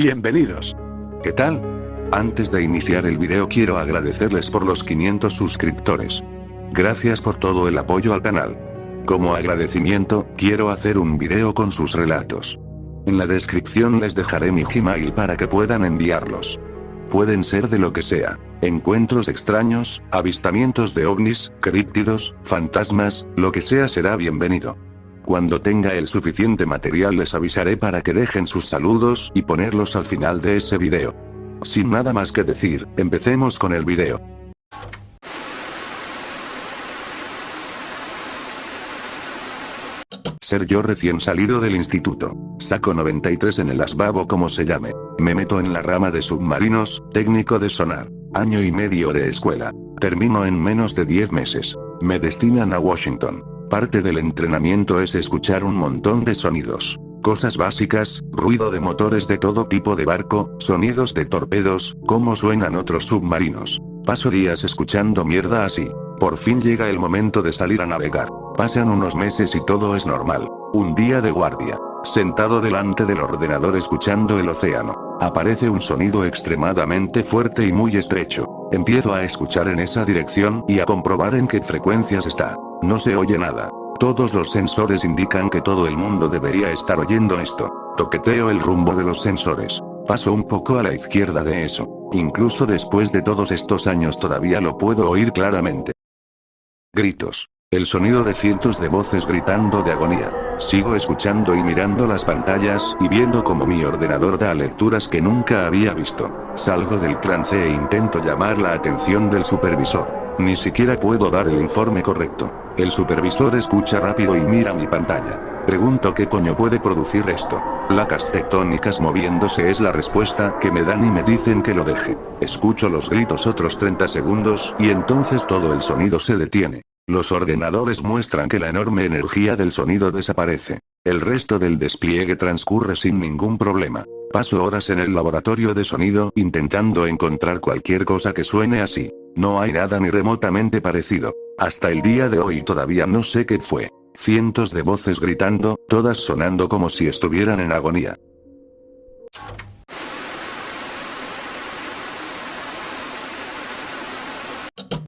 Bienvenidos. ¿Qué tal? Antes de iniciar el video quiero agradecerles por los 500 suscriptores. Gracias por todo el apoyo al canal. Como agradecimiento, quiero hacer un video con sus relatos. En la descripción les dejaré mi Gmail para que puedan enviarlos. Pueden ser de lo que sea: encuentros extraños, avistamientos de ovnis, críptidos, fantasmas, lo que sea será bienvenido. Cuando tenga el suficiente material les avisaré para que dejen sus saludos y ponerlos al final de ese video. Sin nada más que decir, empecemos con el video. Ser yo recién salido del instituto. Saco 93 en el ASBAB o como se llame. Me meto en la rama de submarinos, técnico de sonar. Año y medio de escuela. Termino en menos de 10 meses. Me destinan a Washington. Parte del entrenamiento es escuchar un montón de sonidos. Cosas básicas, ruido de motores de todo tipo de barco, sonidos de torpedos, cómo suenan otros submarinos. Paso días escuchando mierda así. Por fin llega el momento de salir a navegar. Pasan unos meses y todo es normal. Un día de guardia. Sentado delante del ordenador escuchando el océano. Aparece un sonido extremadamente fuerte y muy estrecho. Empiezo a escuchar en esa dirección y a comprobar en qué frecuencias está. No se oye nada. Todos los sensores indican que todo el mundo debería estar oyendo esto. Toqueteo el rumbo de los sensores. Paso un poco a la izquierda de eso. Incluso después de todos estos años todavía lo puedo oír claramente. Gritos. El sonido de cientos de voces gritando de agonía. Sigo escuchando y mirando las pantallas y viendo cómo mi ordenador da lecturas que nunca había visto. Salgo del trance e intento llamar la atención del supervisor. Ni siquiera puedo dar el informe correcto. El supervisor escucha rápido y mira mi pantalla. Pregunto qué coño puede producir esto. Placas tectónicas moviéndose es la respuesta que me dan y me dicen que lo deje. Escucho los gritos otros 30 segundos y entonces todo el sonido se detiene. Los ordenadores muestran que la enorme energía del sonido desaparece. El resto del despliegue transcurre sin ningún problema. Paso horas en el laboratorio de sonido intentando encontrar cualquier cosa que suene así. No hay nada ni remotamente parecido. Hasta el día de hoy todavía no sé qué fue. Cientos de voces gritando, todas sonando como si estuvieran en agonía.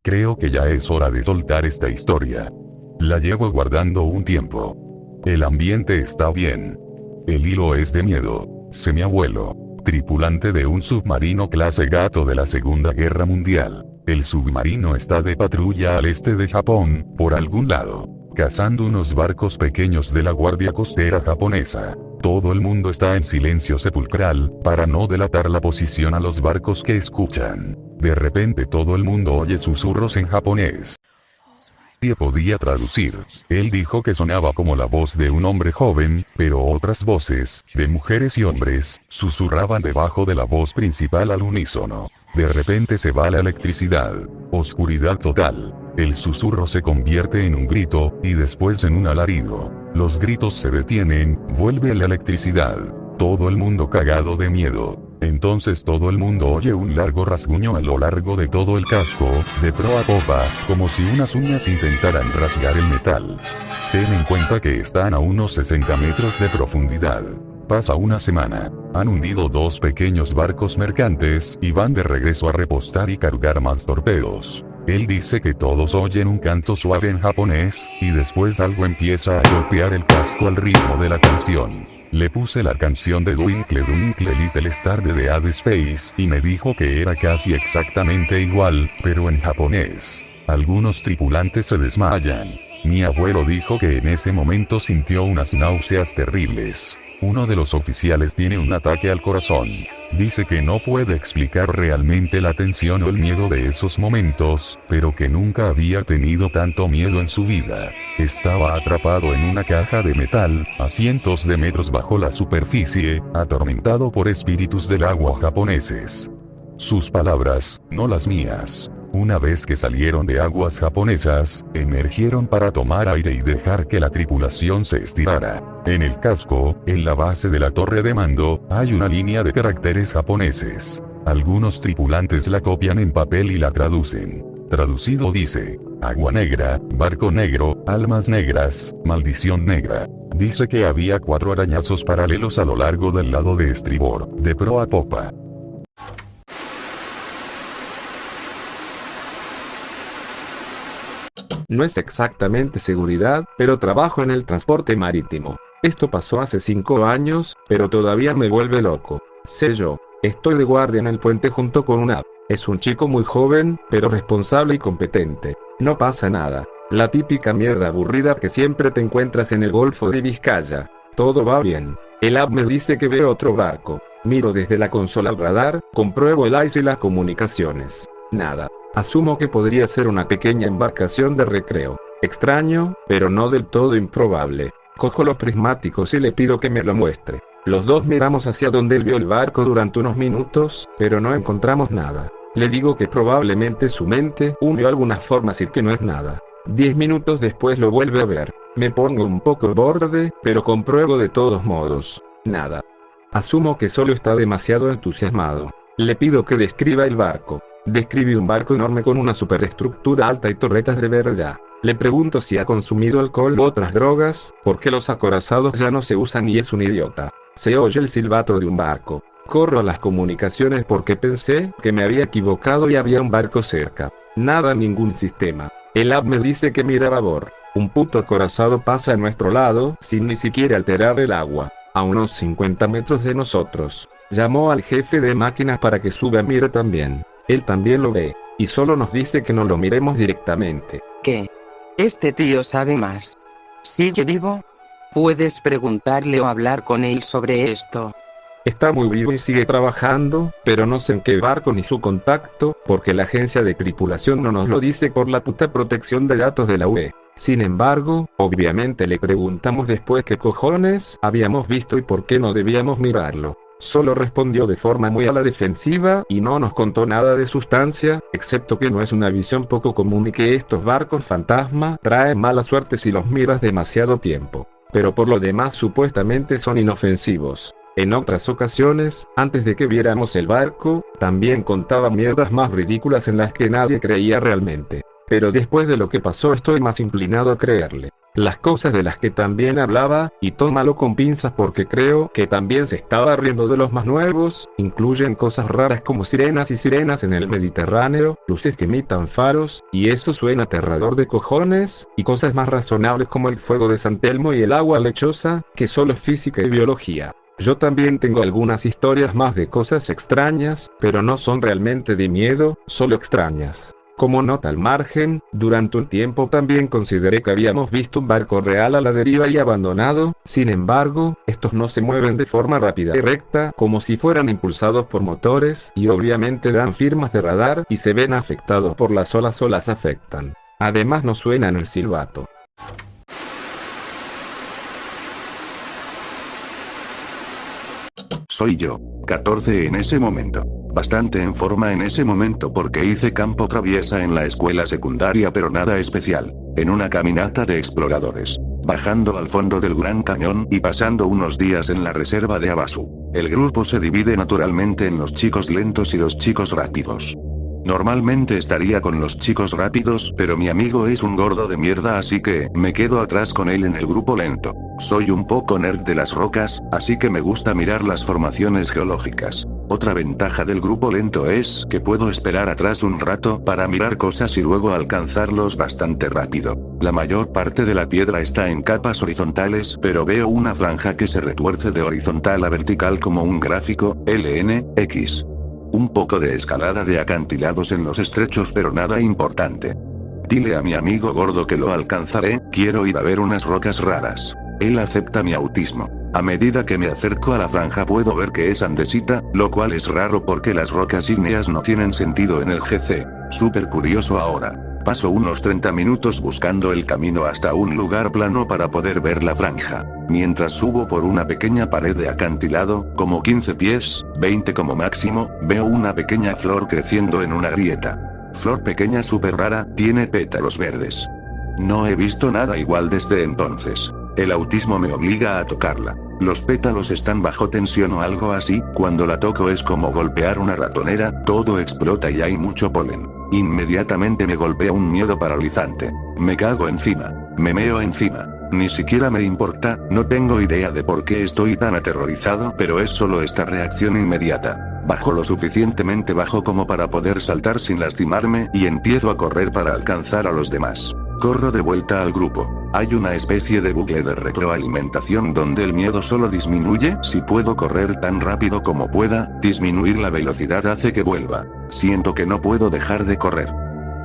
Creo que ya es hora de soltar esta historia. La llevo guardando un tiempo. El ambiente está bien. El hilo es de miedo. Sé mi abuelo, tripulante de un submarino clase Gato de la Segunda Guerra Mundial. El submarino está de patrulla al este de Japón, por algún lado, cazando unos barcos pequeños de la Guardia Costera japonesa. Todo el mundo está en silencio sepulcral, para no delatar la posición a los barcos que escuchan. De repente todo el mundo oye susurros en japonés. Nadie podía traducir. Él dijo que sonaba como la voz de un hombre joven, pero otras voces, de mujeres y hombres, susurraban debajo de la voz principal al unísono. De repente se va la electricidad. Oscuridad total. El susurro se convierte en un grito, y después en un alarido. Los gritos se detienen, vuelve la electricidad. Todo el mundo cagado de miedo. Entonces todo el mundo oye un largo rasguño a lo largo de todo el casco, de proa a popa, como si unas uñas intentaran rasgar el metal. Ten en cuenta que están a unos 60 metros de profundidad. Pasa una semana. Han hundido 2 pequeños barcos mercantes y van de regreso a repostar y cargar más torpedos. Él dice que todos oyen un canto suave en japonés, y después algo empieza a golpear el casco al ritmo de la canción. Le puse la canción de Twinkle Twinkle Little Star de The Ad Space y me dijo que era casi exactamente igual, pero en japonés. Algunos tripulantes se desmayan. Mi abuelo dijo que en ese momento sintió unas náuseas terribles. Uno de los oficiales tiene un ataque al corazón. Dice que no puede explicar realmente la tensión o el miedo de esos momentos, pero que nunca había tenido tanto miedo en su vida. Estaba atrapado en una caja de metal, a cientos de metros bajo la superficie, atormentado por espíritus del agua japoneses. Sus palabras, no las mías. Una vez que salieron de aguas japonesas, emergieron para tomar aire y dejar que la tripulación se estirara. En el casco, en la base de la torre de mando, hay una línea de caracteres japoneses. Algunos tripulantes la copian en papel y la traducen. Traducido dice: agua negra, barco negro, almas negras, maldición negra. Dice que había 4 arañazos paralelos a lo largo del lado de estribor, de proa a popa. No es exactamente seguridad, pero trabajo en el transporte marítimo. Esto pasó hace 5 años, pero todavía me vuelve loco. Sé yo. Estoy de guardia en el puente junto con una. Es un chico muy joven, pero responsable y competente. No pasa nada. La típica mierda aburrida que siempre te encuentras en el Golfo de Vizcaya. Todo va bien. El app me dice que veo otro barco. Miro desde la consola al radar, compruebo el ICE y las comunicaciones. Nada. Asumo que podría ser una pequeña embarcación de recreo. Extraño, pero no del todo improbable. Cojo los prismáticos y le pido que me lo muestre. Los dos miramos hacia donde él vio el barco durante unos minutos, pero no encontramos nada. Le digo que probablemente su mente unió algunas formas y que no es nada. 10 minutos después lo vuelve a ver. Me pongo un poco borde, pero compruebo de todos modos. Nada. Asumo que solo está demasiado entusiasmado. Le pido que describa el barco. Describe un barco enorme con una superestructura alta y torretas de verdad. Le pregunto si ha consumido alcohol u otras drogas, porque los acorazados ya no se usan y es un idiota. Se oye el silbato de un barco. Corro a las comunicaciones porque pensé que me había equivocado y había un barco cerca. Nada, ningún sistema. El app me dice que mira a babor. Un puto acorazado pasa a nuestro lado, sin ni siquiera alterar el agua. A unos 50 metros de nosotros. Llamó al jefe de máquinas para que suba a mirar también. Él también lo ve, y solo nos dice que no lo miremos directamente. ¿Qué? Este tío sabe más. ¿Sigue vivo? Puedes preguntarle o hablar con él sobre esto. Está muy vivo y sigue trabajando, pero no sé en qué barco ni su contacto, porque la agencia de tripulación no nos lo dice por la puta protección de datos de la UE. Sin embargo, obviamente le preguntamos después qué cojones habíamos visto y por qué no debíamos mirarlo. Solo respondió de forma muy a la defensiva y no nos contó nada de sustancia, excepto que no es una visión poco común y que estos barcos fantasma traen mala suerte si los miras demasiado tiempo. Pero por lo demás supuestamente son inofensivos. En otras ocasiones, antes de que viéramos el barco, también contaba mierdas más ridículas en las que nadie creía realmente. Pero después de lo que pasó estoy más inclinado a creerle. Las cosas de las que también hablaba, y tómalo con pinzas porque creo que también se estaba riendo de los más nuevos, incluyen cosas raras como sirenas y sirenas en el Mediterráneo, luces que imitan faros, y eso suena aterrador de cojones, y cosas más razonables como el fuego de San Telmo y el agua lechosa, que solo es física y biología. Yo también tengo algunas historias más de cosas extrañas, pero no son realmente de miedo, solo extrañas. Como nota al margen, durante un tiempo también consideré que habíamos visto un barco real a la deriva y abandonado, sin embargo, estos no se mueven de forma rápida y recta, como si fueran impulsados por motores, y obviamente dan firmas de radar y se ven afectados por las olas afectan. Además no suenan el silbato. Soy yo, 14 en ese momento. Bastante en forma en ese momento porque hice campo traviesa en la escuela secundaria pero nada especial. En una caminata de exploradores. Bajando al fondo del Gran Cañón y pasando unos días en la reserva de Abasú. El grupo se divide naturalmente en los chicos lentos y los chicos rápidos. Normalmente estaría con los chicos rápidos, pero mi amigo es un gordo de mierda así que me quedo atrás con él en el grupo lento. Soy un poco nerd de las rocas, así que me gusta mirar las formaciones geológicas. Otra ventaja del grupo lento es que puedo esperar atrás un rato para mirar cosas y luego alcanzarlos bastante rápido. La mayor parte de la piedra está en capas horizontales, pero veo una franja que se retuerce de horizontal a vertical como un gráfico, LN,X. Un poco de escalada de acantilados en los estrechos pero nada importante. Dile a mi amigo gordo que lo alcanzaré, quiero ir a ver unas rocas raras. Él acepta mi autismo. A medida que me acerco a la franja puedo ver que es andesita, lo cual es raro porque las rocas ígneas no tienen sentido en el GC. Súper curioso ahora. Paso unos 30 minutos buscando el camino hasta un lugar plano para poder ver la franja. Mientras subo por una pequeña pared de acantilado, como 15 pies, 20 como máximo, veo una pequeña flor creciendo en una grieta. Flor pequeña súper rara, tiene pétalos verdes. No he visto nada igual desde entonces. El autismo me obliga a tocarla. Los pétalos están bajo tensión o algo así, cuando la toco es como golpear una ratonera, todo explota y hay mucho polen. Inmediatamente me golpea un miedo paralizante. Me cago encima. Me meo encima. Ni siquiera me importa, no tengo idea de por qué estoy tan aterrorizado, pero es solo esta reacción inmediata. Bajo lo suficientemente bajo como para poder saltar sin lastimarme y empiezo a correr para alcanzar a los demás. Corro de vuelta al grupo. Hay una especie de bucle de retroalimentación donde el miedo solo disminuye si puedo correr tan rápido como pueda, disminuir la velocidad hace que vuelva. Siento que no puedo dejar de correr.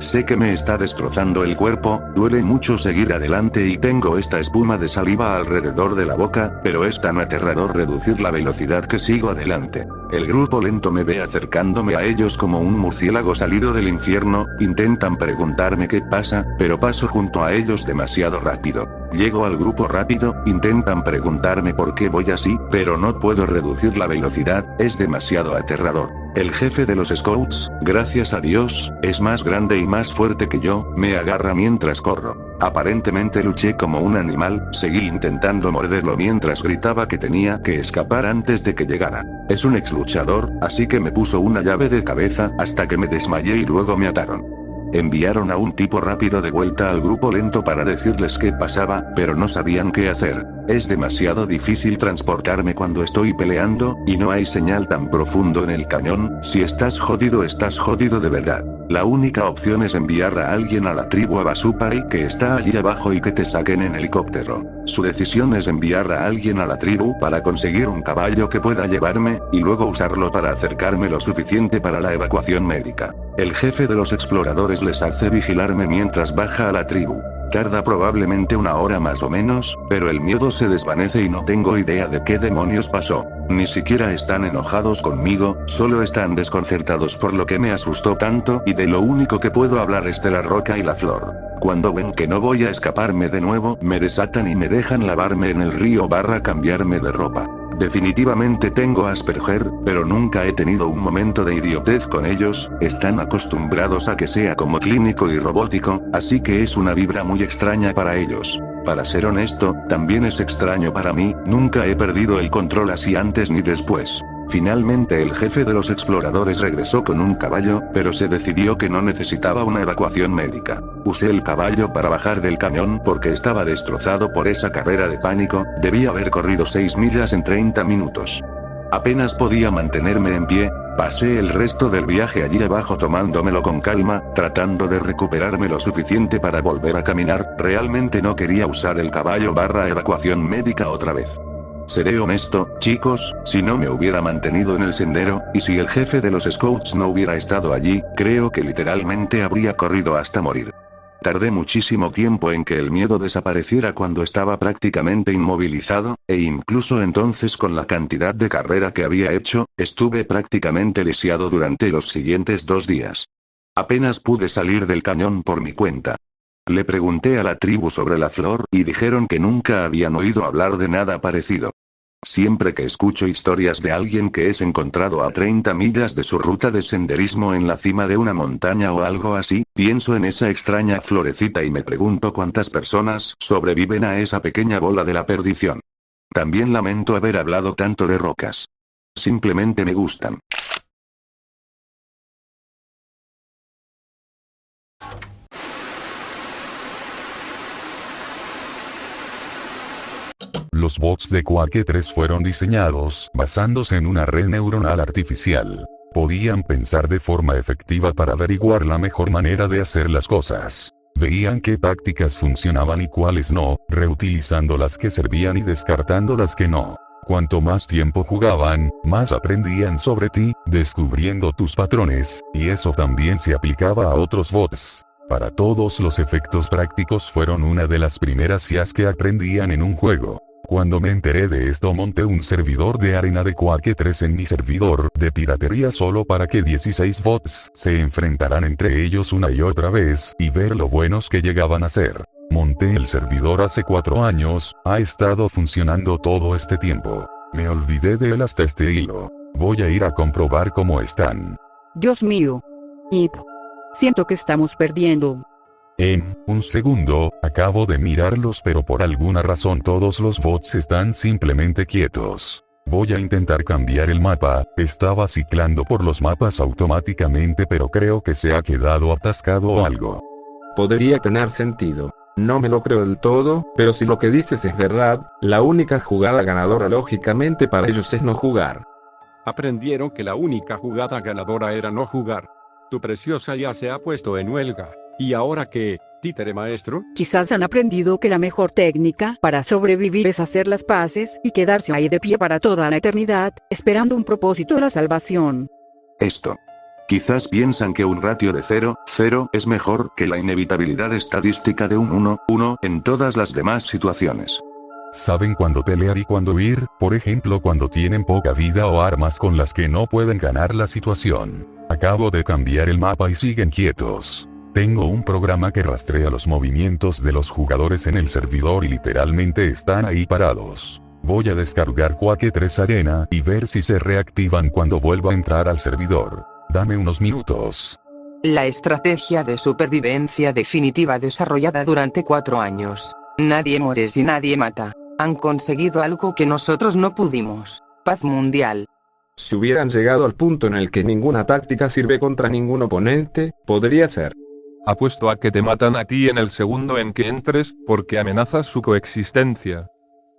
Sé que me está destrozando el cuerpo, duele mucho seguir adelante y tengo esta espuma de saliva alrededor de la boca, pero es tan aterrador reducir la velocidad que sigo adelante. El grupo lento me ve acercándome a ellos como un murciélago salido del infierno, intentan preguntarme qué pasa, pero paso junto a ellos demasiado rápido. Llego al grupo rápido, intentan preguntarme por qué voy así, pero no puedo reducir la velocidad, es demasiado aterrador. El jefe de los scouts, gracias a Dios, es más grande y más fuerte que yo, me agarra mientras corro. Aparentemente luché como un animal, seguí intentando morderlo mientras gritaba que tenía que escapar antes de que llegara. Es un ex luchador, así que me puso una llave de cabeza hasta que me desmayé y luego me ataron. Enviaron a un tipo rápido de vuelta al grupo lento para decirles qué pasaba, pero no sabían qué hacer. Es demasiado difícil transportarme cuando estoy peleando, y no hay señal tan profundo en el cañón, si estás jodido de verdad. La única opción es enviar a alguien a la tribu Abasupai que está allí abajo y que te saquen en helicóptero. Su decisión es enviar a alguien a la tribu para conseguir un caballo que pueda llevarme, y luego usarlo para acercarme lo suficiente para la evacuación médica. El jefe de los exploradores les hace vigilarme mientras baja a la tribu. Tarda probablemente una hora más o menos, pero el miedo se desvanece y no tengo idea de qué demonios pasó. Ni siquiera están enojados conmigo, solo están desconcertados por lo que me asustó tanto y de lo único que puedo hablar es de la roca y la flor. Cuando ven que no voy a escaparme de nuevo, me desatan y me dejan lavarme en el río / cambiarme de ropa. Definitivamente tengo Asperger, pero nunca he tenido un momento de idiotez con ellos, están acostumbrados a que sea como clínico y robótico, así que es una vibra muy extraña para ellos. Para ser honesto, también es extraño para mí, nunca he perdido el control así antes ni después. Finalmente el jefe de los exploradores regresó con un caballo, pero se decidió que no necesitaba una evacuación médica. Usé el caballo para bajar del cañón porque estaba destrozado por esa carrera de pánico, debía haber corrido 6 millas en 30 minutos. Apenas podía mantenerme en pie, pasé el resto del viaje allí abajo tomándomelo con calma, tratando de recuperarme lo suficiente para volver a caminar, realmente no quería usar el caballo / evacuación médica otra vez. Seré honesto, chicos, si no me hubiera mantenido en el sendero, y si el jefe de los scouts no hubiera estado allí, creo que literalmente habría corrido hasta morir. Tardé muchísimo tiempo en que el miedo desapareciera cuando estaba prácticamente inmovilizado, e incluso entonces con la cantidad de carrera que había hecho, estuve prácticamente lisiado durante los siguientes 2 días. Apenas pude salir del cañón por mi cuenta. Le pregunté a la tribu sobre la flor y dijeron que nunca habían oído hablar de nada parecido. Siempre que escucho historias de alguien que es encontrado a 30 millas de su ruta de senderismo en la cima de una montaña o algo así, pienso en esa extraña florecita y me pregunto cuántas personas sobreviven a esa pequeña bola de la perdición. También lamento haber hablado tanto de rocas. Simplemente me gustan. Los bots de Quake 3 fueron diseñados basándose en una red neuronal artificial. Podían pensar de forma efectiva para averiguar la mejor manera de hacer las cosas. Veían qué tácticas funcionaban y cuáles no, reutilizando las que servían y descartando las que no. Cuanto más tiempo jugaban, más aprendían sobre ti, descubriendo tus patrones, y eso también se aplicaba a otros bots. Para todos los efectos prácticos fueron una de las primeras IAs que aprendían en un juego. Cuando me enteré de esto monté un servidor de arena de Quake 3 en mi servidor de piratería solo para que 16 bots se enfrentaran entre ellos una y otra vez y ver lo buenos que llegaban a ser. Monté el servidor hace 4 años, ha estado funcionando todo este tiempo. Me olvidé de él hasta este hilo. Voy a ir a comprobar cómo están. Dios mío. Ip. Siento que estamos perdiendo. Un segundo, acabo de mirarlos pero por alguna razón todos los bots están simplemente quietos. Voy a intentar cambiar el mapa, estaba ciclando por los mapas automáticamente pero creo que se ha quedado atascado o algo. podría tener sentido. No me lo creo del todo, pero si lo que dices es verdad, la única jugada ganadora lógicamente para ellos es no jugar. Aprendieron que la única jugada ganadora era no jugar. Tu preciosa ya se ha puesto en huelga. ¿Y ahora qué, títere maestro? Quizás han aprendido que la mejor técnica para sobrevivir es hacer las paces y quedarse ahí de pie para toda la eternidad, esperando un propósito de la salvación. Esto. Quizás piensan que un ratio de 0,0 es mejor que la inevitabilidad estadística de un 1,1 en todas las demás situaciones. Saben cuándo pelear y cuándo huir, por ejemplo cuando tienen poca vida o armas con las que no pueden ganar la situación. Acabo de cambiar el mapa y siguen quietos. Tengo un programa que rastrea los movimientos de los jugadores en el servidor y literalmente están ahí parados. Voy a descargar Quake 3 Arena y ver si se reactivan cuando vuelva a entrar al servidor. Dame unos minutos. La estrategia de supervivencia definitiva desarrollada durante 4 años. Nadie muere si nadie mata. Han conseguido algo que nosotros no pudimos. Paz mundial. Si hubieran llegado al punto en el que ninguna táctica sirve contra ningún oponente, podría ser. Apuesto a que te matan a ti en el segundo en que entres, porque amenazas su coexistencia.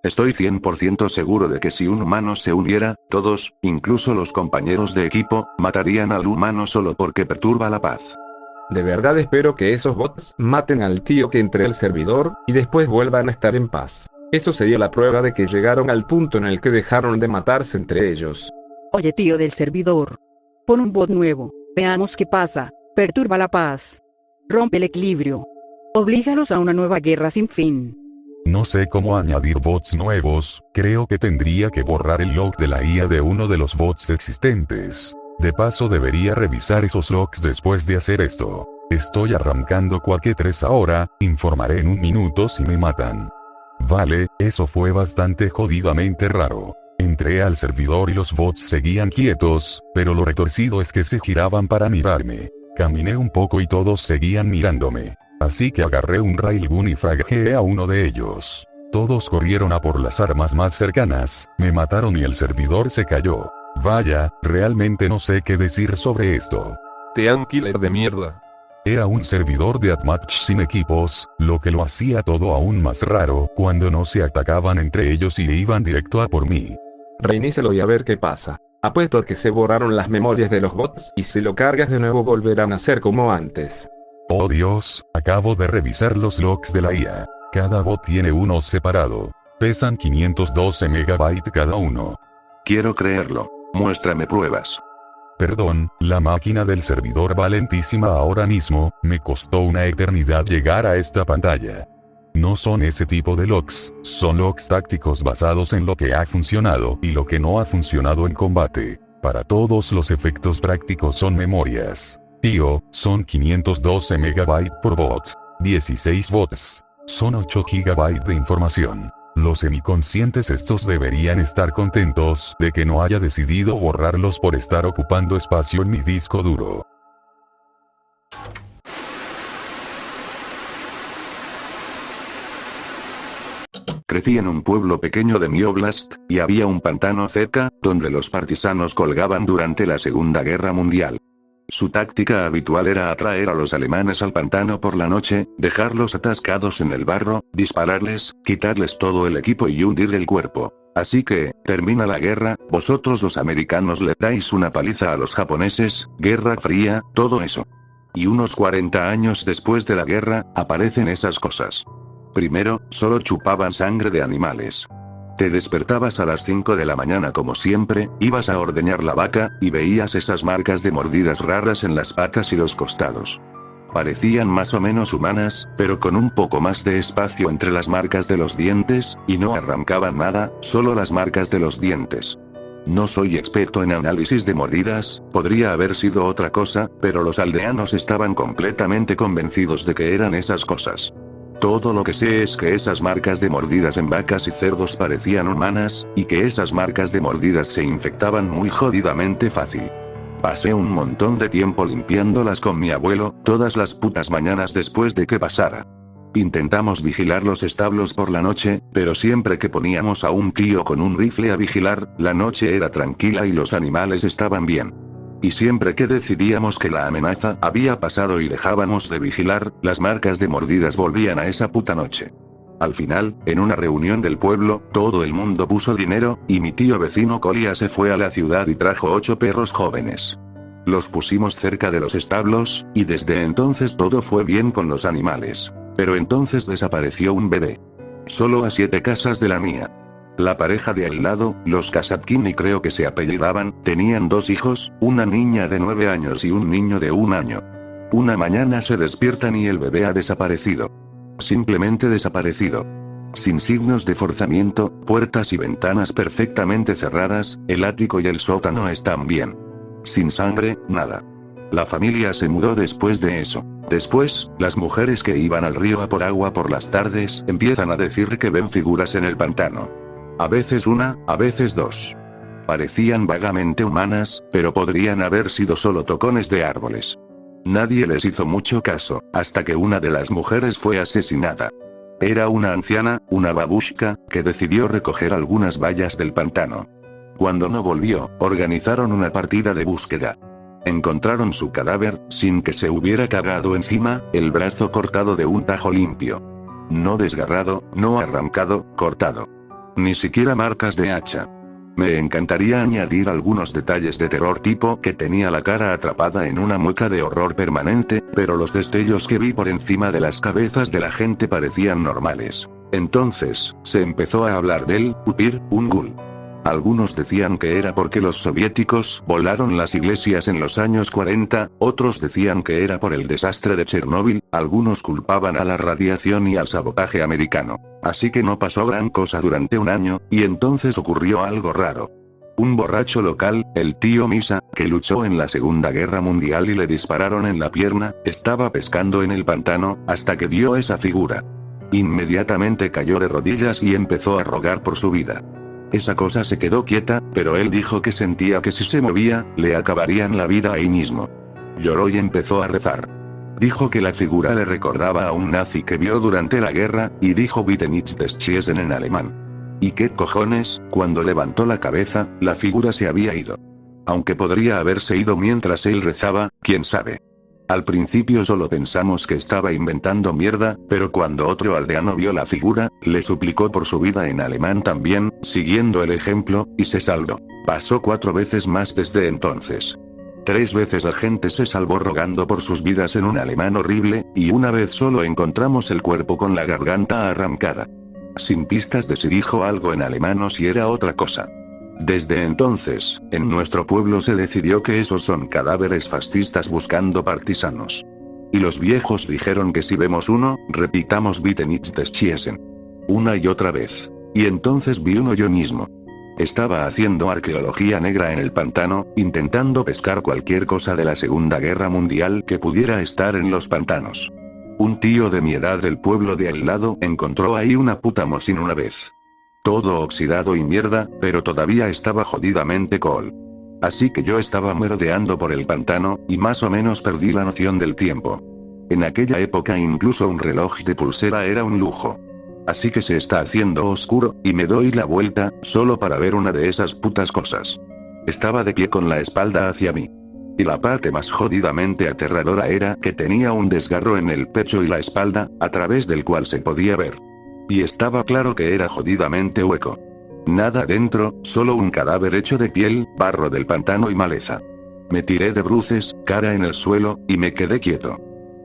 Estoy 100% seguro de que si un humano se uniera, todos, incluso los compañeros de equipo, matarían al humano solo porque perturba la paz. De verdad espero que esos bots maten al tío que entre al servidor, y después vuelvan a estar en paz. Eso sería la prueba de que llegaron al punto en el que dejaron de matarse entre ellos. Oye tío del servidor. Pon un bot nuevo, veamos qué pasa, perturba la paz. Rompe el equilibrio. Oblígalos a una nueva guerra sin fin. No sé cómo añadir bots nuevos, creo que tendría que borrar el log de la IA de uno de los bots existentes. De paso debería revisar esos logs después de hacer esto. Estoy arrancando Quake 3 ahora, informaré en un minuto si me matan. Vale, eso fue bastante jodidamente raro. Entré al servidor y los bots seguían quietos, pero lo retorcido es que se giraban para mirarme. Caminé un poco y todos seguían mirándome. Así que agarré un railgun y fragué a uno de ellos. Todos corrieron a por las armas más cercanas, me mataron y el servidor se cayó. Vaya, realmente no sé qué decir sobre esto. Te han killer de mierda. Era un servidor de Admatch sin equipos, lo que lo hacía todo aún más raro cuando no se atacaban entre ellos y iban directo a por mí. Reinícialo y a ver qué pasa. Apuesto a que se borraron las memorias de los bots y si lo cargas de nuevo volverán a ser como antes. Oh Dios, acabo de revisar los logs de la IA. Cada bot tiene uno separado. Pesan 512 MB cada uno. Quiero creerlo. Muéstrame pruebas. Perdón, la máquina del servidor va lentísima ahora mismo, me costó una eternidad llegar a esta pantalla. No son ese tipo de logs, son logs tácticos basados en lo que ha funcionado y lo que no ha funcionado en combate. Para todos los efectos prácticos son memorias. Tío, son 512 MB por bot. 16 bots. Son 8 GB de información. Los semiconscientes estos deberían estar contentos de que no haya decidido borrarlos por estar ocupando espacio en mi disco duro. Crecí en un pueblo pequeño de mi oblast, y había un pantano cerca, donde los partisanos colgaban durante la Segunda Guerra Mundial. Su táctica habitual era atraer a los alemanes al pantano por la noche, dejarlos atascados en el barro, dispararles, quitarles todo el equipo y hundir el cuerpo. Así que, termina la guerra, vosotros los americanos le dais una paliza a los japoneses, Guerra Fría, todo eso. Y unos 40 años después de la guerra, aparecen esas cosas. Primero, solo chupaban sangre de animales. Te despertabas a las 5 de la mañana como siempre, ibas a ordeñar la vaca, y veías esas marcas de mordidas raras en las patas y los costados. Parecían más o menos humanas, pero con un poco más de espacio entre las marcas de los dientes, y no arrancaban nada, solo las marcas de los dientes. No soy experto en análisis de mordidas, podría haber sido otra cosa, pero los aldeanos estaban completamente convencidos de que eran esas cosas. Todo lo que sé es que esas marcas de mordidas en vacas y cerdos parecían humanas, y que esas marcas de mordidas se infectaban muy jodidamente fácil. Pasé un montón de tiempo limpiándolas con mi abuelo, todas las putas mañanas después de que pasara. Intentamos vigilar los establos por la noche, pero siempre que poníamos a un tío con un rifle a vigilar, la noche era tranquila y los animales estaban bien. Y siempre que decidíamos que la amenaza había pasado y dejábamos de vigilar, las marcas de mordidas volvían a esa puta noche. Al final, en una reunión del pueblo, todo el mundo puso dinero, y mi tío vecino Colia se fue a la ciudad y trajo 8 perros jóvenes. Los pusimos cerca de los establos, y desde entonces todo fue bien con los animales. Pero entonces desapareció un bebé. Solo a 7 casas de la mía. La pareja de al lado, los Kasatkini creo que se apellidaban, tenían 2 hijos, una niña de 9 años y un niño de 1 año. Una mañana se despiertan y el bebé ha desaparecido. Simplemente desaparecido. Sin signos de forzamiento, puertas y ventanas perfectamente cerradas, el ático y el sótano están bien. Sin sangre, nada. La familia se mudó después de eso. Después, las mujeres que iban al río a por agua por las tardes empiezan a decir que ven figuras en el pantano. A veces una, a veces 2. Parecían vagamente humanas, pero podrían haber sido solo tocones de árboles. Nadie les hizo mucho caso, hasta que una de las mujeres fue asesinada. Era una anciana, una babushka, que decidió recoger algunas bayas del pantano. Cuando no volvió, organizaron una partida de búsqueda. Encontraron su cadáver, sin que se hubiera cagado encima, el brazo cortado de un tajo limpio. No desgarrado, no arrancado, cortado. Ni siquiera marcas de hacha. Me encantaría añadir algunos detalles de terror tipo que tenía la cara atrapada en una mueca de horror permanente, pero los destellos que vi por encima de las cabezas de la gente parecían normales. Entonces, se empezó a hablar del Upir, un ghoul. Algunos decían que era porque los soviéticos volaron las iglesias en los años 40, otros decían que era por el desastre de Chernóbil, algunos culpaban a la radiación y al sabotaje americano. Así que no pasó gran cosa durante un año, y entonces ocurrió algo raro. Un borracho local, el tío Misa, que luchó en la Segunda Guerra Mundial y le dispararon en la pierna, estaba pescando en el pantano, hasta que vio esa figura. Inmediatamente cayó de rodillas y empezó a rogar por su vida. Esa cosa se quedó quieta, pero él dijo que sentía que si se movía, le acabarían la vida ahí mismo. Lloró y empezó a rezar. Dijo que la figura le recordaba a un nazi que vio durante la guerra, y dijo Bitte nicht des Schießen en alemán. ¿Y qué cojones? Cuando levantó la cabeza, la figura se había ido. Aunque podría haberse ido mientras él rezaba, quién sabe. Al principio solo pensamos que estaba inventando mierda, pero cuando otro aldeano vio la figura, le suplicó por su vida en alemán también, siguiendo el ejemplo, y se salvó. Pasó 4 veces más desde entonces. 3 veces la gente se salvó rogando por sus vidas en un alemán horrible, y una vez solo encontramos el cuerpo con la garganta arrancada. Sin pistas de si dijo algo en alemán o si era otra cosa. Desde entonces, en nuestro pueblo se decidió que esos son cadáveres fascistas buscando partisanos. Y los viejos dijeron que si vemos uno, repitamos Bitte nicht des Schießen. Una y otra vez. Y entonces vi uno yo mismo. Estaba haciendo arqueología negra en el pantano, intentando pescar cualquier cosa de la Segunda Guerra Mundial que pudiera estar en los pantanos. Un tío de mi edad del pueblo de al lado encontró ahí una puta Mosin una vez. Todo oxidado y mierda, pero todavía estaba jodidamente cool. Así que yo estaba merodeando por el pantano, y más o menos perdí la noción del tiempo. En aquella época incluso un reloj de pulsera era un lujo. Así que se está haciendo oscuro, y me doy la vuelta, solo para ver una de esas putas cosas. Estaba de pie con la espalda hacia mí. Y la parte más jodidamente aterradora era que tenía un desgarro en el pecho y la espalda, a través del cual se podía ver. Y estaba claro que era jodidamente hueco. Nada dentro, solo un cadáver hecho de piel, barro del pantano y maleza. Me tiré de bruces, cara en el suelo, y me quedé quieto.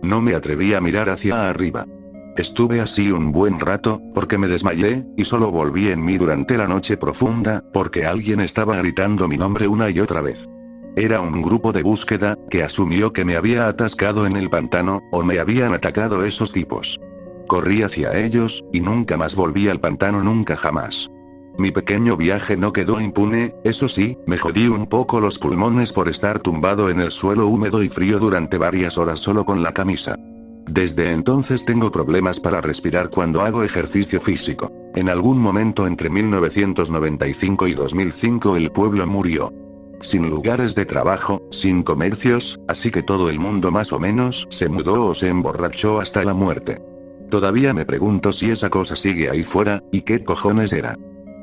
No me atreví a mirar hacia arriba. Estuve así un buen rato, porque me desmayé, y solo volví en mí durante la noche profunda, porque alguien estaba gritando mi nombre una y otra vez. Era un grupo de búsqueda, que asumió que me había atascado en el pantano, o me habían atacado esos tipos. Corrí hacia ellos, y nunca más volví al pantano nunca jamás. Mi pequeño viaje no quedó impune, eso sí, me jodí un poco los pulmones por estar tumbado en el suelo húmedo y frío durante varias horas solo con la camisa. Desde entonces tengo problemas para respirar cuando hago ejercicio físico. En algún momento entre 1995 y 2005 el pueblo murió. Sin lugares de trabajo, sin comercios, así que todo el mundo más o menos se mudó o se emborrachó hasta la muerte. Todavía me pregunto si esa cosa sigue ahí fuera, y qué cojones era.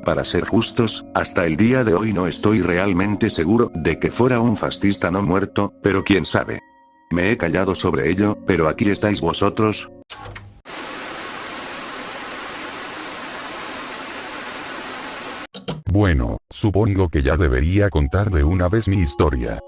Para ser justos, hasta el día de hoy no estoy realmente seguro de que fuera un fascista no muerto, pero quién sabe. Me he callado sobre ello, pero aquí estáis vosotros. Bueno, supongo que ya debería contar de una vez mi historia.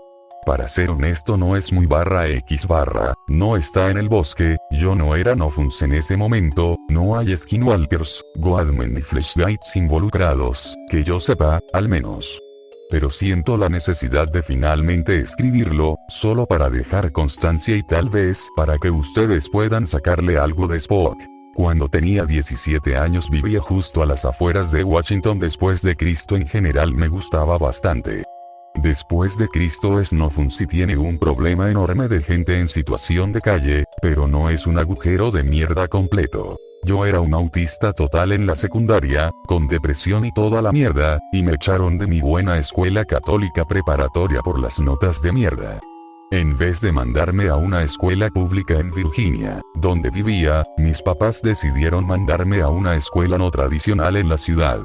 Para ser honesto no es muy /x/, no está en el bosque, yo no era Nofuns en ese momento, no hay skinwalkers, Goadmen ni flashlights involucrados, que yo sepa, al menos. Pero siento la necesidad de finalmente escribirlo, solo para dejar constancia y tal vez para que ustedes puedan sacarle algo de Spock. Cuando tenía 17 años vivía justo a las afueras de Washington. Después de Cristo en general me gustaba bastante. Después de Cristo es Nofuns y tiene un problema enorme de gente en situación de calle, pero no es un agujero de mierda completo. Yo era un autista total en la secundaria, con depresión y toda la mierda, y me echaron de mi buena escuela católica preparatoria por las notas de mierda. En vez de mandarme a una escuela pública en Virginia, donde vivía, mis papás decidieron mandarme a una escuela no tradicional en la ciudad.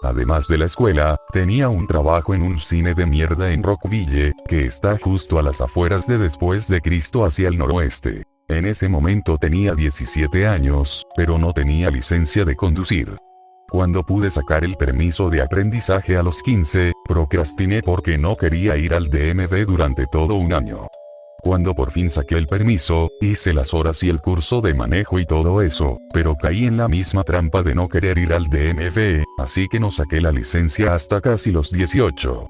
Además de la escuela, tenía un trabajo en un cine de mierda en Rockville, que está justo a las afueras de Después de Cristo hacia el noroeste. En ese momento tenía 17 años, pero no tenía licencia de conducir. Cuando pude sacar el permiso de aprendizaje a los 15, procrastiné porque no quería ir al DMV durante todo un año. Cuando por fin saqué el permiso, hice las horas y el curso de manejo y todo eso, pero caí en la misma trampa de no querer ir al DMV, así que no saqué la licencia hasta casi los 18.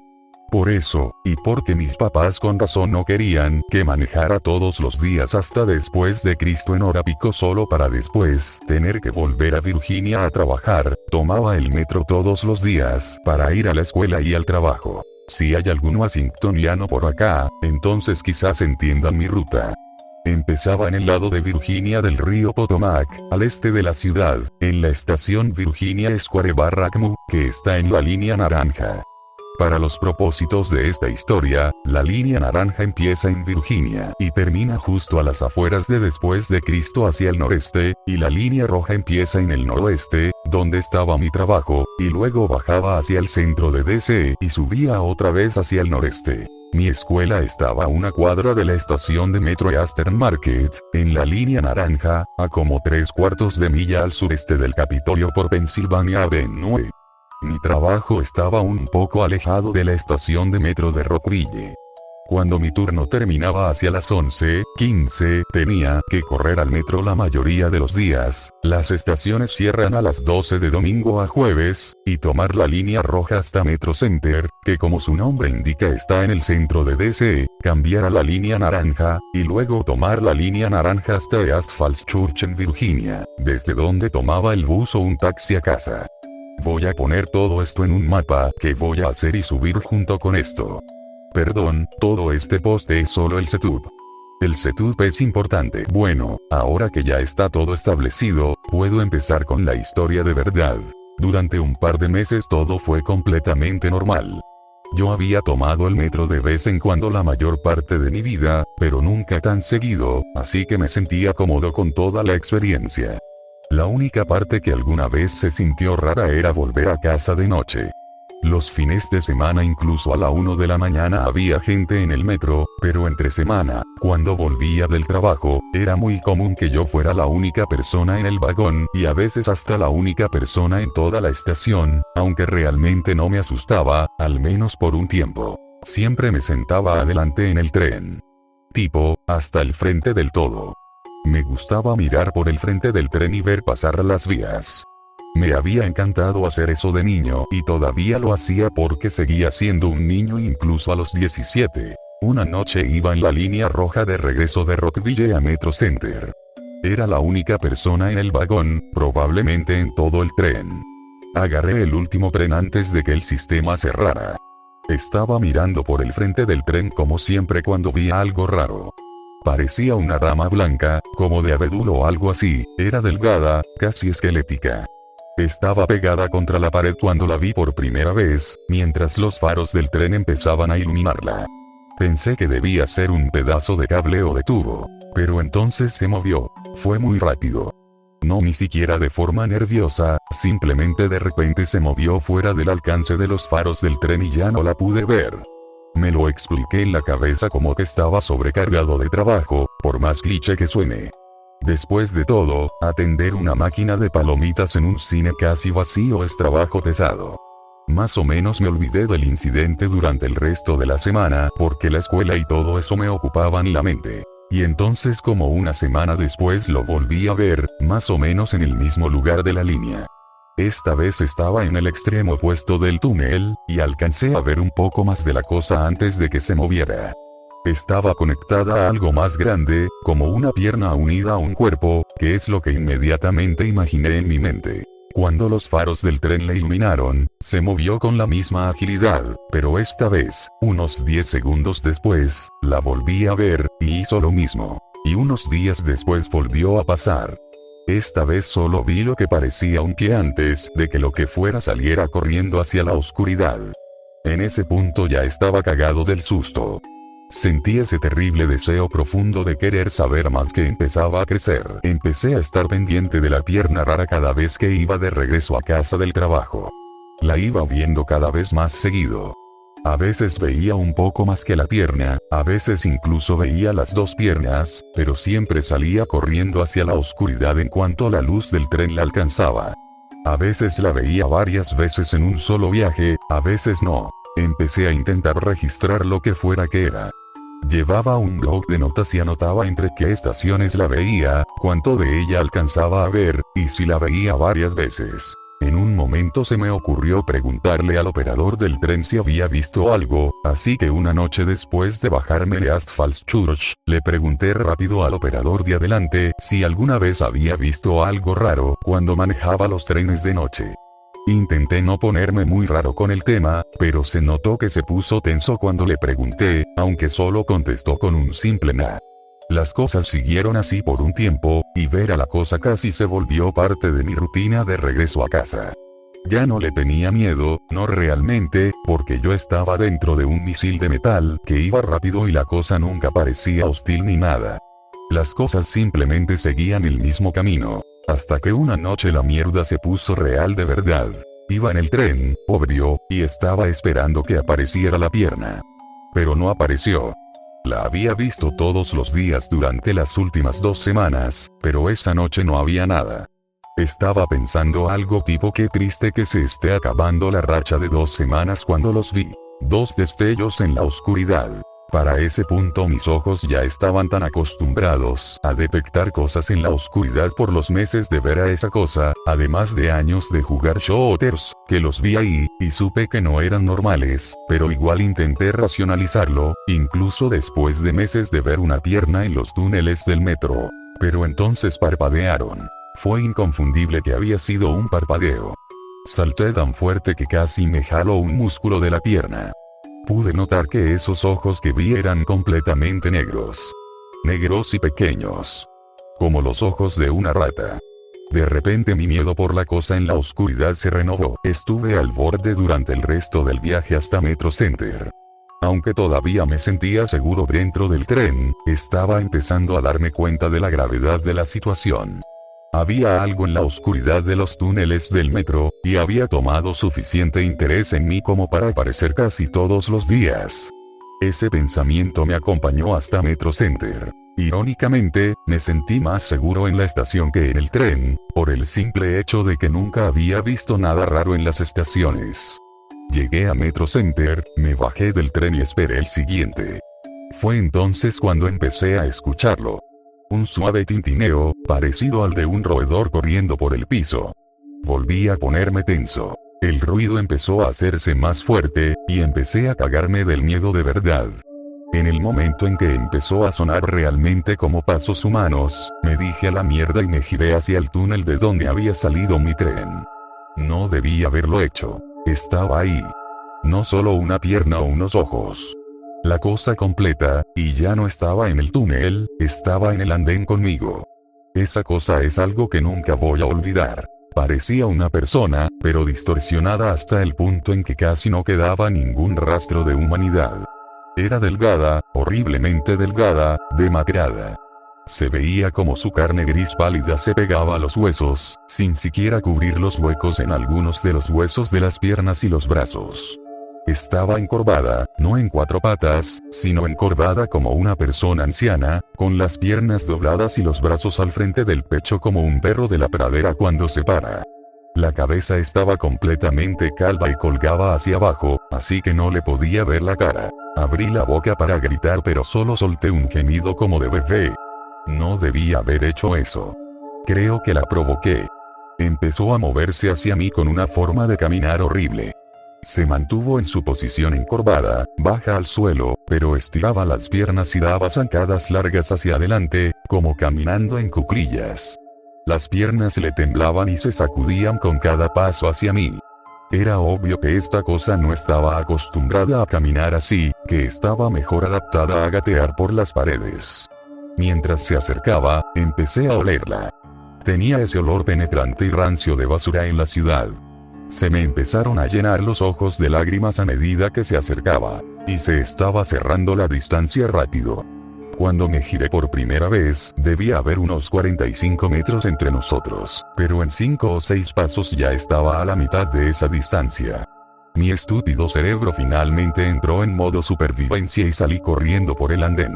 Por eso, y porque mis papás con razón no querían que manejara todos los días hasta Después de Cristo en hora pico solo para después tener que volver a Virginia a trabajar, tomaba el metro todos los días para ir a la escuela y al trabajo. Si hay algún washingtoniano por acá, entonces quizás entiendan mi ruta. Empezaba en el lado de Virginia del río Potomac, al este de la ciudad, en la estación Virginia Square/Acme, que está en la línea naranja. Para los propósitos de esta historia, la línea naranja empieza en Virginia y termina justo a las afueras de Después de Cristo hacia el noreste, y la línea roja empieza en el noroeste, donde estaba mi trabajo, y luego bajaba hacia el centro de DC y subía otra vez hacia el noreste. Mi escuela estaba a una cuadra de la estación de metro Eastern Market, en la línea naranja, a como 3/4 de milla al sureste del Capitolio por Pennsylvania Avenue. Mi trabajo estaba un poco alejado de la estación de metro de Rockville. Cuando mi turno terminaba hacia las 11:15, tenía que correr al metro la mayoría de los días. Las estaciones cierran a las 12 de domingo a jueves, y tomar la línea roja hasta Metro Center, que como su nombre indica está en el centro de DC, cambiar a la línea naranja, y luego tomar la línea naranja hasta East Falls Church en Virginia, desde donde tomaba el bus o un taxi a casa. Voy a poner todo esto en un mapa que voy a hacer y subir junto con esto. Perdón, todo este post es solo el setup. El setup es importante. Bueno, ahora que ya está todo establecido, puedo empezar con la historia de verdad. Durante un par de meses todo fue completamente normal. Yo había tomado el metro de vez en cuando la mayor parte de mi vida, pero nunca tan seguido, así que me sentía cómodo con toda la experiencia. La única parte que alguna vez se sintió rara era volver a casa de noche. Los fines de semana incluso a la 1 de la mañana había gente en el metro, pero entre semana, cuando volvía del trabajo, era muy común que yo fuera la única persona en el vagón, y a veces hasta la única persona en toda la estación, aunque realmente no me asustaba, al menos por un tiempo. Siempre me sentaba adelante en el tren. Tipo, hasta el frente del todo. Me gustaba mirar por el frente del tren y ver pasar las vías. Me había encantado hacer eso de niño y todavía lo hacía porque seguía siendo un niño incluso a los 17. Una noche iba en la línea roja de regreso de Rockville a Metro Center. Era la única persona en el vagón, probablemente en todo el tren. Agarré el último tren antes de que el sistema cerrara. Estaba mirando por el frente del tren como siempre cuando vi algo raro. Parecía una rama blanca, como de abedul o algo así, era delgada, casi esquelética. Estaba pegada contra la pared cuando la vi por primera vez, mientras los faros del tren empezaban a iluminarla. Pensé que debía ser un pedazo de cable o de tubo, pero entonces se movió. Fue muy rápido. No, ni siquiera de forma nerviosa, simplemente de repente se movió fuera del alcance de los faros del tren y ya no la pude ver. Me lo expliqué en la cabeza como que estaba sobrecargado de trabajo, por más cliché que suene. Después de todo, atender una máquina de palomitas en un cine casi vacío es trabajo pesado. Más o menos me olvidé del incidente durante el resto de la semana, porque la escuela y todo eso me ocupaban la mente. Y entonces como una semana después lo volví a ver, más o menos en el mismo lugar de la línea. Esta vez estaba en el extremo opuesto del túnel, y alcancé a ver un poco más de la cosa antes de que se moviera. Estaba conectada a algo más grande, como una pierna unida a un cuerpo, que es lo que inmediatamente imaginé en mi mente. Cuando los faros del tren la iluminaron, se movió con la misma agilidad, pero esta vez, unos 10 segundos después, la volví a ver, y hizo lo mismo. Y unos días después volvió a pasar. Esta vez solo vi lo que parecía un pie antes de que lo que fuera saliera corriendo hacia la oscuridad. En ese punto ya estaba cagado del susto. Sentí ese terrible deseo profundo de querer saber más que empezaba a crecer. Empecé a estar pendiente de la pierna rara cada vez que iba de regreso a casa del trabajo. La iba viendo cada vez más seguido. A veces veía un poco más que la pierna, a veces incluso veía las dos piernas, pero siempre salía corriendo hacia la oscuridad en cuanto la luz del tren la alcanzaba. A veces la veía varias veces en un solo viaje, a veces no. Empecé a intentar registrar lo que fuera que era. Llevaba un blog de notas y anotaba entre qué estaciones la veía, cuánto de ella alcanzaba a ver, y si la veía varias veces. En un momento se me ocurrió preguntarle al operador del tren si había visto algo, así que una noche después de bajarme de East Falls Church, le pregunté rápido al operador de adelante si alguna vez había visto algo raro cuando manejaba los trenes de noche. Intenté no ponerme muy raro con el tema, pero se notó que se puso tenso cuando le pregunté, aunque solo contestó con un simple nah. Las cosas siguieron así por un tiempo, y ver a la cosa casi se volvió parte de mi rutina de regreso a casa. Ya no le tenía miedo, no realmente, porque yo estaba dentro de un misil de metal que iba rápido y la cosa nunca parecía hostil ni nada. Las cosas simplemente seguían el mismo camino. Hasta que una noche la mierda se puso real de verdad. Iba en el tren, obvio, y estaba esperando que apareciera la pierna. Pero no apareció. La había visto todos los días durante las últimas 2 semanas, pero esa noche no había nada. Estaba pensando algo tipo qué triste que se esté acabando la racha de 2 semanas cuando los vi. 2 destellos en la oscuridad. Para ese punto mis ojos ya estaban tan acostumbrados a detectar cosas en la oscuridad por los meses de ver a esa cosa, además de años de jugar shooters, que los vi ahí, y supe que no eran normales, pero igual intenté racionalizarlo, incluso después de meses de ver una pierna en los túneles del metro. Pero entonces parpadearon. Fue inconfundible que había sido un parpadeo. Salté tan fuerte que casi me jaló un músculo de la pierna. Pude notar que esos ojos que vi eran completamente negros. Negros y pequeños. Como los ojos de una rata. De repente mi miedo por la cosa en la oscuridad se renovó. Estuve al borde durante el resto del viaje hasta Metro Center. Aunque todavía me sentía seguro dentro del tren, estaba empezando a darme cuenta de la gravedad de la situación. Había algo en la oscuridad de los túneles del metro, y había tomado suficiente interés en mí como para aparecer casi todos los días. Ese pensamiento me acompañó hasta Metro Center. Irónicamente, me sentí más seguro en la estación que en el tren, por el simple hecho de que nunca había visto nada raro en las estaciones. Llegué a Metro Center, me bajé del tren y esperé el siguiente. Fue entonces cuando empecé a escucharlo. Un suave tintineo, parecido al de un roedor corriendo por el piso. Volví a ponerme tenso. El ruido empezó a hacerse más fuerte, y empecé a cagarme del miedo de verdad. En el momento en que empezó a sonar realmente como pasos humanos, me dije a la mierda y me giré hacia el túnel de donde había salido mi tren. No debí haberlo hecho. Estaba ahí. No solo una pierna o unos ojos. La cosa completa, y ya no estaba en el túnel, estaba en el andén conmigo. Esa cosa es algo que nunca voy a olvidar. Parecía una persona, pero distorsionada hasta el punto en que casi no quedaba ningún rastro de humanidad. Era delgada, horriblemente delgada, demacrada. Se veía como su carne gris pálida se pegaba a los huesos, sin siquiera cubrir los huecos en algunos de los huesos de las piernas y los brazos. Estaba encorvada, no en 4 patas, sino encorvada como una persona anciana, con las piernas dobladas y los brazos al frente del pecho como un perro de la pradera cuando se para. La cabeza estaba completamente calva y colgaba hacia abajo, así que no le podía ver la cara. Abrí la boca para gritar pero solo solté un gemido como de bebé. No debía haber hecho eso. Creo que la provoqué. Empezó a moverse hacia mí con una forma de caminar horrible. Se mantuvo en su posición encorvada, baja al suelo, pero estiraba las piernas y daba zancadas largas hacia adelante, como caminando en cuclillas. Las piernas le temblaban y se sacudían con cada paso hacia mí. Era obvio que esta cosa no estaba acostumbrada a caminar así, que estaba mejor adaptada a gatear por las paredes. Mientras se acercaba, empecé a olerla. Tenía ese olor penetrante y rancio de basura en la ciudad. Se me empezaron a llenar los ojos de lágrimas a medida que se acercaba, y se estaba cerrando la distancia rápido. Cuando me giré por primera vez, debía haber unos 45 metros entre nosotros, pero en 5 o 6 pasos ya estaba a la mitad de esa distancia. Mi estúpido cerebro finalmente entró en modo supervivencia y salí corriendo por el andén.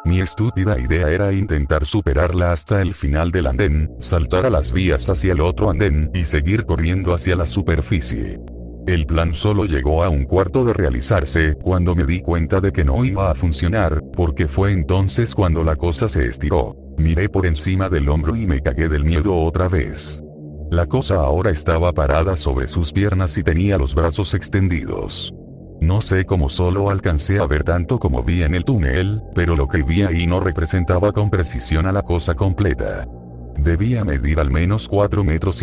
Mi estúpida idea era intentar superarla hasta el final del andén, saltar a las vías hacia el otro andén y seguir corriendo hacia la superficie. El plan solo llegó a un cuarto de realizarse cuando me di cuenta de que no iba a funcionar, porque fue entonces cuando la cosa se estiró. Miré por encima del hombro y me cagué del miedo otra vez. La cosa ahora estaba parada sobre sus piernas y tenía los brazos extendidos. No sé cómo solo alcancé a ver tanto como vi en el túnel, pero lo que vi ahí no representaba con precisión a la cosa completa. Debía medir al menos 4,5 metros.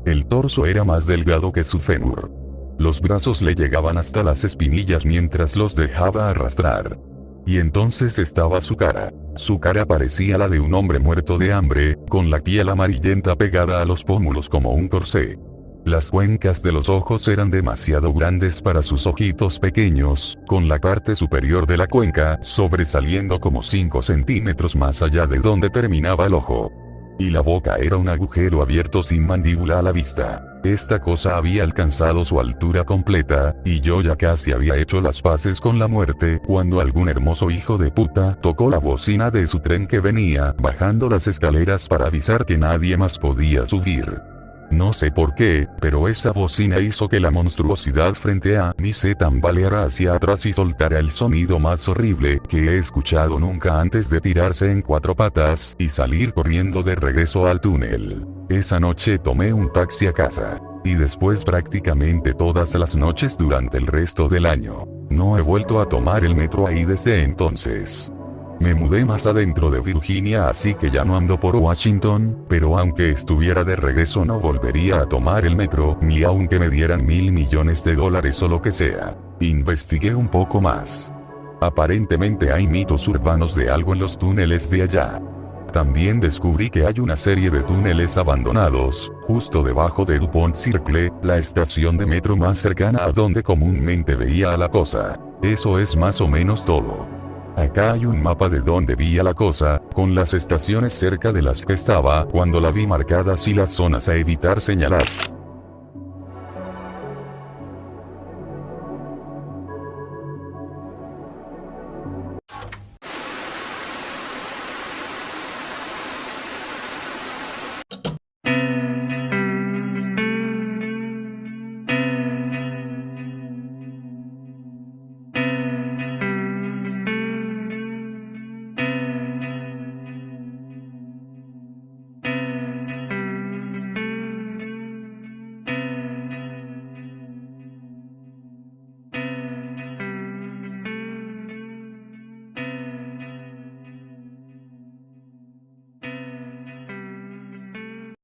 El torso era más delgado que su fémur. Los brazos le llegaban hasta las espinillas mientras los dejaba arrastrar. Y entonces estaba su cara. Su cara parecía la de un hombre muerto de hambre, con la piel amarillenta pegada a los pómulos como un corsé. Las cuencas de los ojos eran demasiado grandes para sus ojitos pequeños, con la parte superior de la cuenca sobresaliendo como 5 centímetros más allá de donde terminaba el ojo. Y la boca era un agujero abierto sin mandíbula a la vista. Esta cosa había alcanzado su altura completa, y yo ya casi había hecho las paces con la muerte cuando algún hermoso hijo de puta tocó la bocina de su tren que venía bajando las escaleras para avisar que nadie más podía subir. No sé por qué, pero esa bocina hizo que la monstruosidad frente a mí se tambaleara hacia atrás y soltara el sonido más horrible que he escuchado nunca antes de tirarse en 4 patas y salir corriendo de regreso al túnel. Esa noche tomé un taxi a casa. Y después prácticamente todas las noches durante el resto del año. No he vuelto a tomar el metro ahí desde entonces. Me mudé más adentro de Virginia, así que ya no ando por Washington, pero aunque estuviera de regreso no volvería a tomar el metro, ni aunque me dieran $1,000 millones o lo que sea. Investigué un poco más. Aparentemente hay mitos urbanos de algo en los túneles de allá. También descubrí que hay una serie de túneles abandonados, justo debajo de DuPont Circle, la estación de metro más cercana a donde comúnmente veía a la cosa. Eso es más o menos todo. Acá hay un mapa de donde vi a la cosa, con las estaciones cerca de las que estaba cuando la vi marcadas y las zonas a evitar señalar.